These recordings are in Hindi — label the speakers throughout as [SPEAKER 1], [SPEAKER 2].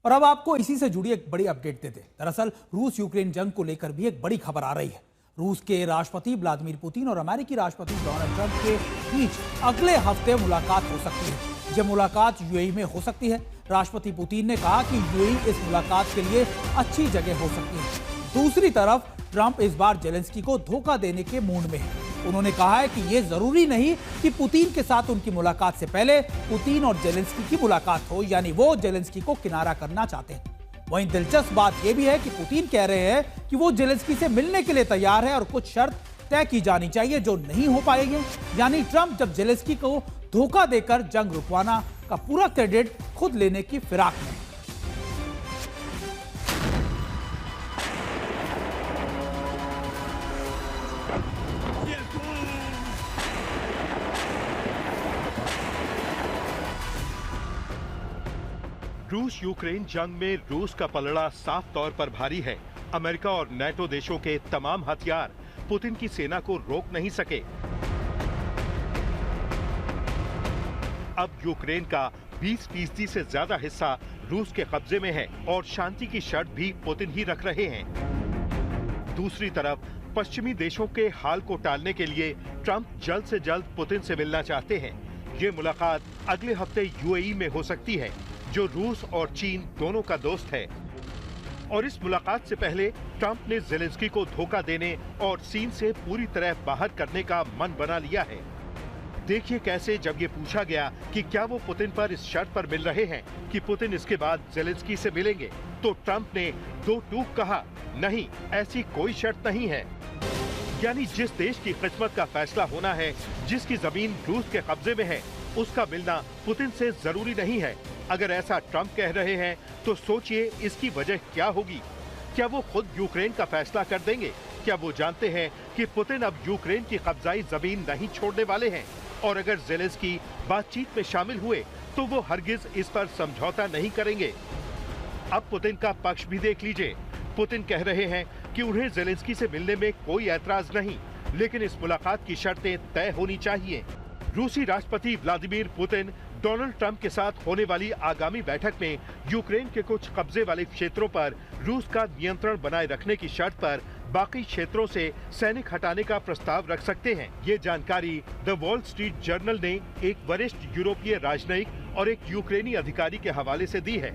[SPEAKER 1] और अब आपको इसी से जुड़ी एक बड़ी अपडेट देते हैं। दरअसल रूस यूक्रेन जंग को लेकर भी एक बड़ी खबर आ रही है। रूस के राष्ट्रपति व्लादिमीर पुतिन और अमेरिकी राष्ट्रपति डोनाल्ड ट्रंप के बीच अगले हफ्ते मुलाकात हो सकती है। यह मुलाकात यूएई में हो सकती है। राष्ट्रपति पुतिन ने कहा कि यूएई इस मुलाकात के लिए अच्छी जगह हो सकती है। दूसरी तरफ ट्रंप इस बार जेलेंस्की को धोखा देने के मूड में है। उन्होंने कहा है कि यह जरूरी नहीं कि पुतिन के साथ उनकी मुलाकात से पहले पुतिन और जेलेंस्की की मुलाकात हो, यानी वो जेलेंस्की को किनारा करना चाहते हैं। वहीं दिलचस्प बात यह भी है कि पुतिन कह रहे हैं कि वो जेलेंस्की से मिलने के लिए तैयार है और कुछ शर्त तय की जानी चाहिए जो नहीं हो पाएंगे। यानी ट्रंप जब जेलेंस्की को धोखा देकर जंग रुकवाना का पूरा क्रेडिट खुद लेने की फिराक में।
[SPEAKER 2] रूस यूक्रेन जंग में रूस का पलड़ा साफ तौर पर भारी है। अमेरिका और नाटो देशों के तमाम हथियार पुतिन की सेना को रोक नहीं सके। अब यूक्रेन का 20% से ज्यादा हिस्सा रूस के कब्जे में है और शांति की शर्त भी पुतिन ही रख रहे हैं। दूसरी तरफ पश्चिमी देशों के हाल को टालने के लिए ट्रंप जल्द से जल्द पुतिन से मिलना चाहते हैं। ये मुलाकात अगले हफ्ते यूएई में हो सकती है, जो रूस और चीन दोनों का दोस्त है। और इस मुलाकात से पहले ट्रंप ने जेलेंस्की को धोखा देने और सीन से पूरी तरह बाहर करने का मन बना लिया है। देखिए कैसे जब ये पूछा गया कि क्या वो पुतिन पर इस शर्त पर मिल रहे हैं कि पुतिन इसके बाद जेलेंस्की से मिलेंगे, तो ट्रंप ने दो टूक कहा, नहीं, ऐसी कोई शर्त नहीं है। यानी जिस देश की किस्मत का फैसला होना है, जिसकी जमीन रूस के कब्जे में है, उसका मिलना पुतिन से जरूरी नहीं है। अगर ऐसा ट्रंप कह रहे हैं तो सोचिए इसकी वजह क्या होगी। क्या वो खुद यूक्रेन का फैसला कर देंगे? क्या वो जानते हैं कि पुतिन अब यूक्रेन की कब्जाई जमीन नहीं छोड़ने वाले हैं? और अगर जेलेंस्की बातचीत में शामिल हुए तो वो हरगिज इस पर समझौता नहीं करेंगे। अब पुतिन का पक्ष भी देख लीजिए। पुतिन कह रहे हैं कि उन्हें जेलेंस्की से मिलने में कोई ऐतराज नहीं, लेकिन इस मुलाकात की शर्तें तय होनी चाहिए। रूसी राष्ट्रपति व्लादिमीर पुतिन डोनाल्ड ट्रंप के साथ होने वाली आगामी बैठक में यूक्रेन के कुछ कब्जे वाले क्षेत्रों पर रूस का नियंत्रण बनाए रखने की शर्त पर बाकी क्षेत्रों से सैनिक हटाने का प्रस्ताव रख सकते हैं। ये जानकारी द वॉल स्ट्रीट जर्नल ने एक वरिष्ठ यूरोपीय राजनयिक और एक यूक्रेनी अधिकारी के हवाले से दी है।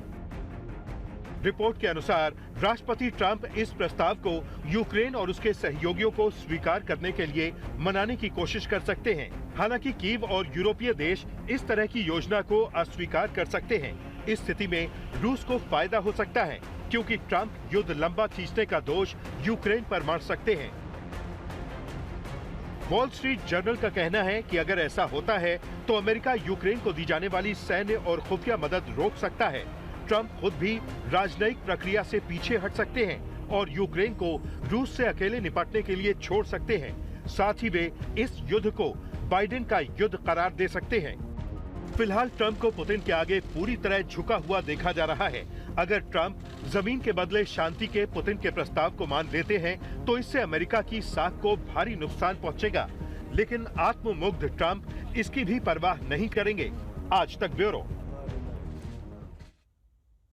[SPEAKER 2] रिपोर्ट के अनुसार राष्ट्रपति ट्रंप इस प्रस्ताव को यूक्रेन और उसके सहयोगियों को स्वीकार करने के लिए मनाने की कोशिश कर सकते हैं। हालांकि कीव और यूरोपीय देश इस तरह की योजना को अस्वीकार कर सकते हैं। इस स्थिति में रूस को फायदा हो सकता है, क्योंकि ट्रंप युद्ध लंबा खींचने का दोष यूक्रेन पर मढ़ सकते हैं। वॉल स्ट्रीट जर्नल का कहना है कि अगर ऐसा होता है तो अमेरिका यूक्रेन को दी जाने वाली सैन्य और खुफिया मदद रोक सकता है। ट्रंप खुद भी राजनयिक प्रक्रिया से पीछे हट सकते हैं और यूक्रेन को रूस से अकेले निपटने के लिए छोड़ सकते हैं। साथ ही वे इस युद्ध को बाइडेन का युद्ध करार दे सकते हैं। फिलहाल ट्रंप को पुतिन के आगे पूरी तरह झुका हुआ देखा जा रहा है। अगर ट्रंप जमीन के बदले शांति के पुतिन के प्रस्ताव को मान लेते हैं तो इससे अमेरिका की साख को भारी नुकसान पहुंचेगा। लेकिन आत्ममुग्ध ट्रंप इसकी भी परवाह नहीं करेंगे। आज तक ब्यूरो।